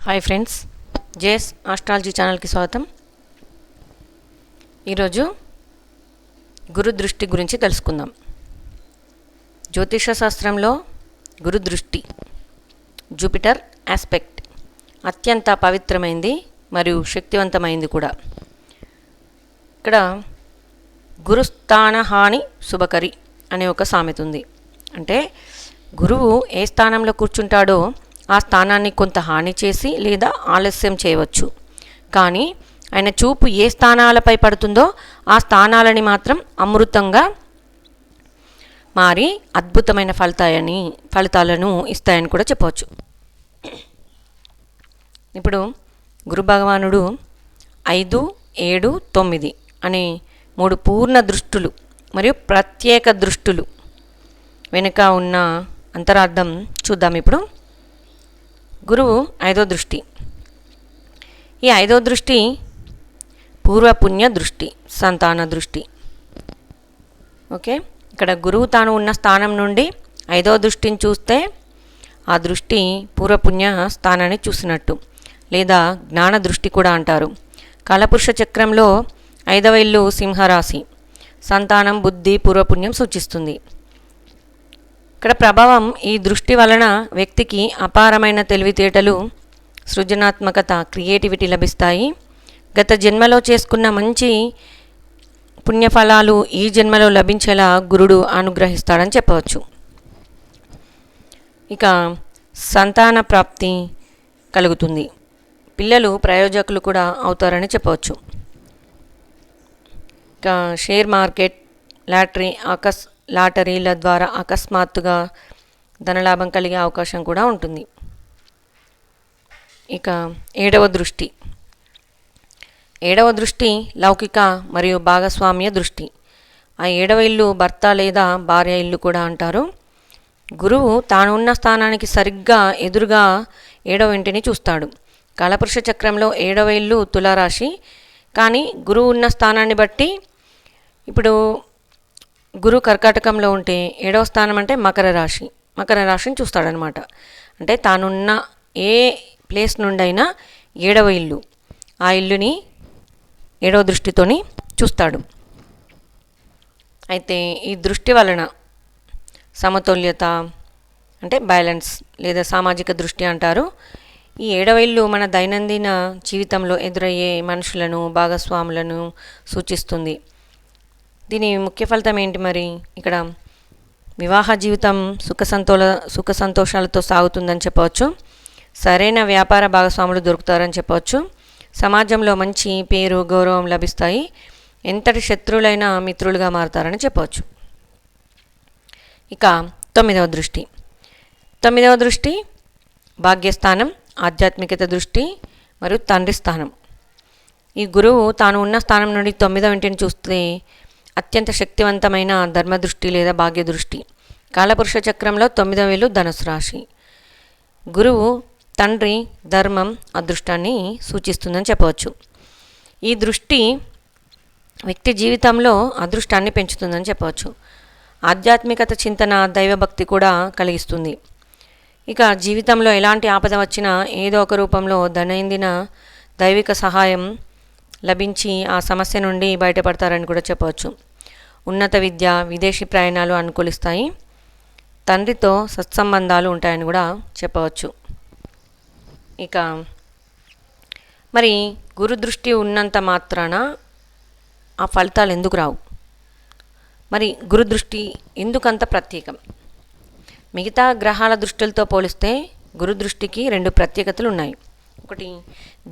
Hi friends, JS astrology ఛానల్కి స్వాగతం. ఈరోజు గురు దృష్టి గురించి తెలుసుకుందాం. జ్యోతిష శాస్త్రంలో గురు దృష్టి, జూపిటర్ ఆస్పెక్ట్ అత్యంత పవిత్రమైంది మరియు శక్తివంతమైంది కూడా. ఇక్కడ గురుస్థాన హాని శుభకరి అనే ఒక సామెత ఉంది. అంటే గురువు ఏ స్థానంలో కూర్చుంటాడో ఆ స్థానాన్ని కొంత హాని చేసి లేదా ఆలస్యం చేయవచ్చు. కానీ ఆయన చూపు ఏ స్థానాలపై పడుతుందో ఆ స్థానాలని మాత్రం అమృతంగా మారి అద్భుతమైన ఫలితాలను ఇస్తాయని కూడా చెప్పవచ్చు. ఇప్పుడు గురు భగవానుడు 5, 7, 9 అనే 3 పూర్ణ దృష్టులు మరియు ప్రత్యేక దృష్టులు వెనుక ఉన్న అంతరార్థం చూద్దాం. ఇప్పుడు గురువు 5వ దృష్టి. ఈ 5వ దృష్టి పూర్వపుణ్య దృష్టి, సంతాన దృష్టి. ఓకే, ఇక్కడ గురువు తాను ఉన్న స్థానం నుండి 5వ దృష్టిని చూస్తే ఆ దృష్టి పూర్వపుణ్య స్థానాన్ని చూసినట్టు, లేదా జ్ఞాన దృష్టి కూడా అంటారు. కాలపురుష చక్రంలో 5వ ఇల్లు సింహరాశి, సంతానం, బుద్ధి, పూర్వపుణ్యం సూచిస్తుంది. ఇక్కడ ప్రభావం ఈ దృష్టి వలన వ్యక్తికి అపారమైన తెలివితేటలు, సృజనాత్మకత, క్రియేటివిటీ లభిస్తాయి. గత జన్మలో చేసుకున్న మంచి పుణ్యఫలాలు ఈ జన్మలో లభించేలా గురుడు అనుగ్రహిస్తాడని చెప్పవచ్చు. ఇక సంతాన ప్రాప్తి కలుగుతుంది. పిల్లలు ప్రయోజకులు కూడా అవుతారని చెప్పవచ్చు. ఇక షేర్ మార్కెట్, లాటరీల ద్వారా అకస్మాత్తుగా ధనలాభం కలిగే అవకాశం కూడా ఉంటుంది. ఇక 7వ దృష్టి. 7వ దృష్టి లౌకిక మరియు భాగస్వామ్య దృష్టి. ఆ 7వ ఇల్లు భర్త లేదా భార్య ఇల్లు కూడా అంటారు. గురువు తాను ఉన్న స్థానానికి సరిగ్గా ఎదురుగా 7వ ఇంటిని చూస్తాడు. కాలపురుష చక్రంలో 7వ ఇల్లు తులారాశి. కానీ గురువు ఉన్న స్థానాన్ని బట్టి ఇప్పుడు గురువు కర్కాటకంలో ఉంటే 7వ స్థానం అంటే మకర రాశిని చూస్తాడనమాట. అంటే తానున్న ఏ ప్లేస్ నుండైనా 7వ ఇల్లు, ఆ ఇల్లుని 7వ దృష్టితోని చూస్తాడు. అయితే ఈ దృష్టి వలన సమతుల్యత అంటే బ్యాలెన్స్ లేదా సామాజిక దృష్టి అంటారు. ఈ 7వ ఇల్లు మన దైనందిన జీవితంలో ఎదురయ్యే మనుషులను, భాగస్వాములను సూచిస్తుంది. దీని ముఖ్య ఫలితం ఏంటి మరి? ఇక్కడ వివాహ జీవితం సుఖ సంతోషాలతో సాగుతుందని చెప్పవచ్చు. సరైన వ్యాపార భాగస్వాములు దొరుకుతారని చెప్పవచ్చు. సమాజంలో మంచి పేరు, గౌరవం లభిస్తాయి. ఎంతటి శత్రువులైనా మిత్రులుగా మారుతారని చెప్పవచ్చు. ఇక 9వ దృష్టి. 9వ దృష్టి భాగ్యస్థానం, ఆధ్యాత్మికత దృష్టి మరియు తండ్రి స్థానం. ఈ గురువు తాను ఉన్న స్థానం నుండి 9వ ఇంటిని చూస్తే అత్యంత శక్తివంతమైన ధర్మదృష్టి లేదా భాగ్య దృష్టి. కాలపురుష చక్రంలో 9వ ఇల్లు ధనుసు రాశి. గురువు తండ్రి, ధర్మం, అదృష్టాన్ని సూచిస్తుందని చెప్పవచ్చు. ఈ దృష్టి వ్యక్తి జీవితంలో అదృష్టాన్ని పెంచుతుందని చెప్పవచ్చు. ఆధ్యాత్మికత, చింతన, దైవభక్తి కూడా కలిగిస్తుంది. ఇక జీవితంలో ఎలాంటి ఆపద వచ్చినా ఏదో ఒక రూపంలో దైనందిన దైవిక సహాయం లభించి ఆ సమస్య నుండి బయటపడతారని కూడా చెప్పవచ్చు. ఉన్నత విద్య, విదేశీ ప్రయాణాలు అనుకూలిస్తాయి. తండ్రితో సత్సంబంధాలు ఉంటాయని కూడా చెప్పవచ్చు. ఇక మరి గురు దృష్టి ఉన్నంత మాత్రాన ఆ ఫలితాలు ఎందుకు రావు? మరి గురు దృష్టి ఎందుకంత ప్రత్యేకం? మిగతా గ్రహాల దృష్టిలతో పోలిస్తే గురు దృష్టికి 2 ప్రత్యేకతలు ఉన్నాయి. ఒకటి,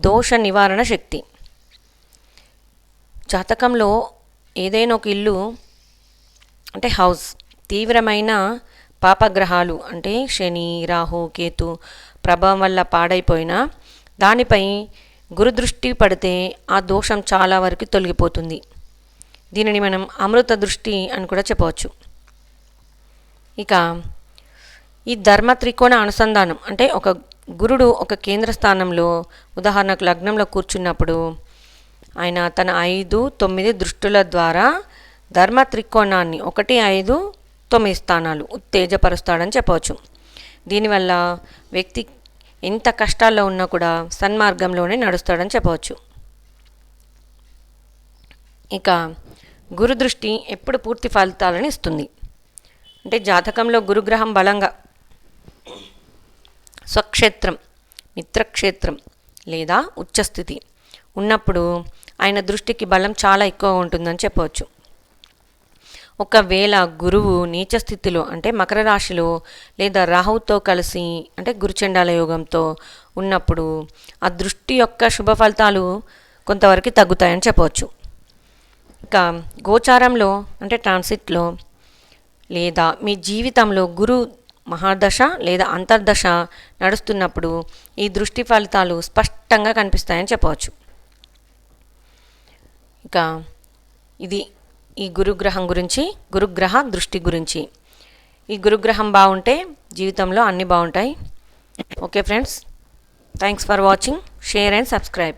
దోష నివారణ శక్తి. జాతకంలో ఏదైనా ఒక ఇల్లు అంటే హౌస్ తీవ్రమైన పాపగ్రహాలు అంటే శని, రాహు, కేతు ప్రభావం వల్ల పాడైపోయినా దానిపై గురుదృష్టి పడితే ఆ దోషం చాలా వరకు తొలగిపోతుంది. దీనిని మనం అమృత దృష్టి అని కూడా చెప్పవచ్చు. ఇక ఈ ధర్మ త్రికోణ అనుసంధానం అంటే ఒక గురుడు ఒక కేంద్ర స్థానంలో, ఉదాహరణకు లగ్నంలో కూర్చున్నప్పుడు ఆయన తన 5, 9 దృష్టుల ద్వారా ధర్మ త్రికోణాన్ని 1, 5, 9 స్థానాలు ఉత్తేజపరుస్తాడని చెప్పవచ్చు. దీనివల్ల వ్యక్తి ఎంత కష్టాల్లో ఉన్నా కూడా సన్మార్గంలోనే నడుస్తాడని చెప్పవచ్చు. ఇక గురు దృష్టి ఎప్పుడు పూర్తి ఫలితాలను ఇస్తుంది అంటే జాతకంలో గురుగ్రహం బలంగా స్వక్షేత్రం, మిత్రక్షేత్రం లేదా ఉచ్చస్థితి ఉన్నప్పుడు ఆయన దృష్టికి బలం చాలా ఎక్కువ ఉంటుందని చెప్పవచ్చు. ఒకవేళ గురువు నీచ స్థితిలో అంటే మకర రాశిలో లేదా రాహుతో కలిసి అంటే గురుచండాల యోగంతో ఉన్నప్పుడు ఆ దృష్టి యొక్క శుభ ఫలితాలు కొంతవరకు తగ్గుతాయని చెప్పవచ్చు. ఇక గోచారంలో అంటే ట్రాన్సిట్లో లేదా మీ జీవితంలో గురు మహాదశ లేదా అంతర్దశ నడుస్తున్నప్పుడు ఈ దృష్టి ఫలితాలు స్పష్టంగా కనిపిస్తాయని చెప్పవచ్చు. ఇక ఇది ఈ గురుగ్రహం గురించి, గురుగ్రహ దృష్టి గురించి. ఈ గురుగ్రహం బాగుంటే జీవితంలో అన్నీ బాగుంటాయి. Okay friends, thanks for watching, share and subscribe.